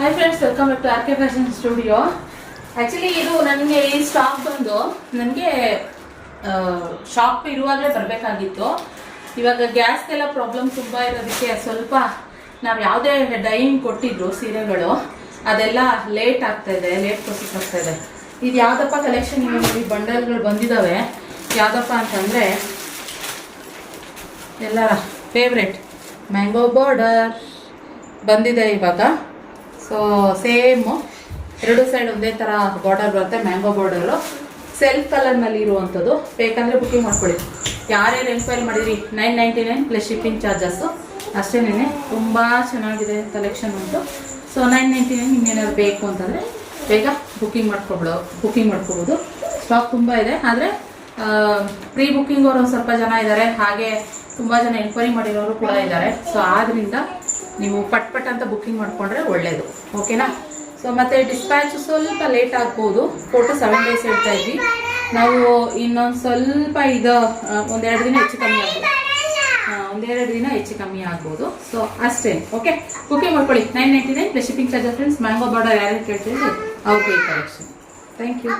Hi friends, welcome back to R K fashion studio. Actually ಇದು ನನಗೆ ಈ stock ಬಂದು ನನಗೆ ಶಾಪ್ ಇರುವಾಗಲೇ ಬರಬೇಕಾಗಿತ್ತು. ಇವಾಗ ಗ್ಯಾಸ್ಗೆಲ್ಲ ಪ್ರಾಬ್ಲಮ್ ತುಂಬ ಇರೋದಕ್ಕೆ ಸ್ವಲ್ಪ ನಾವು ಯಾವುದೇ ಡೈಯಿಂಗ್ ಕೊಟ್ಟಿದ್ರು ಸೀರೆಗಳು ಅದೆಲ್ಲ ಲೇಟ್ ಆಗ್ತಾಯಿದೆ, ಲೇಟ್ ಪ್ರೊಸೆಸ್ ಆಗ್ತಾಯಿದೆ. ಇದು ಯಾವುದಪ್ಪ ಕಲೆಕ್ಷನ್ ಈ ಬಂಡಲ್ಗಳು ಬಂದಿದ್ದಾವೆ, ಯಾವುದಪ್ಪ ಅಂತಂದರೆ ಎಲ್ಲರ ಫೇವ್ರೆಟ್ ಮ್ಯಾಂಗೋ ಬಾರ್ಡರ್ ಬಂದಿದೆ ಇವಾಗ. ಸೊ ಸೇಮು ಎರಡು ಸೈಡ್ ಒಂದೇ ಥರ ಬಾರ್ಡರ್ ಬರುತ್ತೆ, ಮ್ಯಾಂಗೋ ಬಾರ್ಡರು ಸೆಲ್ಫ್ ಕಲರ್ನಲ್ಲಿ ಇರುವಂಥದ್ದು. ಬೇಕಂದರೆ ಬುಕ್ಕಿಂಗ್ ಮಾಡ್ಕೊಳ್ಳಿ. ಯಾರ್ಯಾರು ಎನ್ಕ್ವೈರಿ ಮಾಡಿದ್ರಿ, 999 ಪ್ಲಸ್ ಶಿಪ್ಪಿಂಗ್ ಚಾರ್ಜಸ್ಸು ಅಷ್ಟೇನೇ. ತುಂಬ ಚೆನ್ನಾಗಿದೆ ಕಲೆಕ್ಷನ್ ಉಂಟು. ಸೊ 999 ನಿಮ್ಗೇನಾದ್ರು ಬೇಕು ಅಂತಂದರೆ ಬೇಗ ಬುಕ್ಕಿಂಗ್ ಮಾಡ್ಕೊಬೋದು. ಸ್ಟಾಕ್ ತುಂಬ ಇದೆ, ಆದರೆ ಪ್ರೀ ಬುಕ್ಕಿಂಗ್ ಅವರು ಒಂದು ಸ್ವಲ್ಪ ಜನ ಇದ್ದಾರೆ, ಹಾಗೆ ತುಂಬ ಜನ ಎನ್ಕ್ವೈರಿ ಮಾಡಿರೋರು ಕೂಡ ಇದ್ದಾರೆ. ಸೊ ಆದ್ದರಿಂದ ನೀವು ಪಟ್ ಅಂತ ಬುಕ್ಕಿಂಗ್ ಮಾಡಿಕೊಂಡ್ರೆ ಒಳ್ಳೆಯದು, ಓಕೆನಾ. ಸೊ ಮತ್ತು ಡಿಸ್ಪ್ಯಾಚ್ ಸ್ವಲ್ಪ ಲೇಟ್ ಆಗ್ಬೋದು. 4 to 7 days ಹೇಳ್ತಾ ಇದ್ವಿ ನಾವು. ಇನ್ನೊಂದು ಸ್ವಲ್ಪ ಇದು ಒಂದೆರಡು ದಿನ ಹೆಚ್ಚು ಕಮ್ಮಿ ಆಗ್ಬೋದು. ಸೊ ಅಷ್ಟೇ, ಓಕೆ. ಬುಕ್ಕಿಂಗ್ ಮಾಡ್ಕೊಳ್ಳಿ. 999 plus shipping charges friends. Mango border ಯಾರ್ಯಾರು ಕೇಳ್ತೀವಿ ಅವ್ರಿಗೆ ಈ ಕಲೆಕ್ಷನ್. Thank you.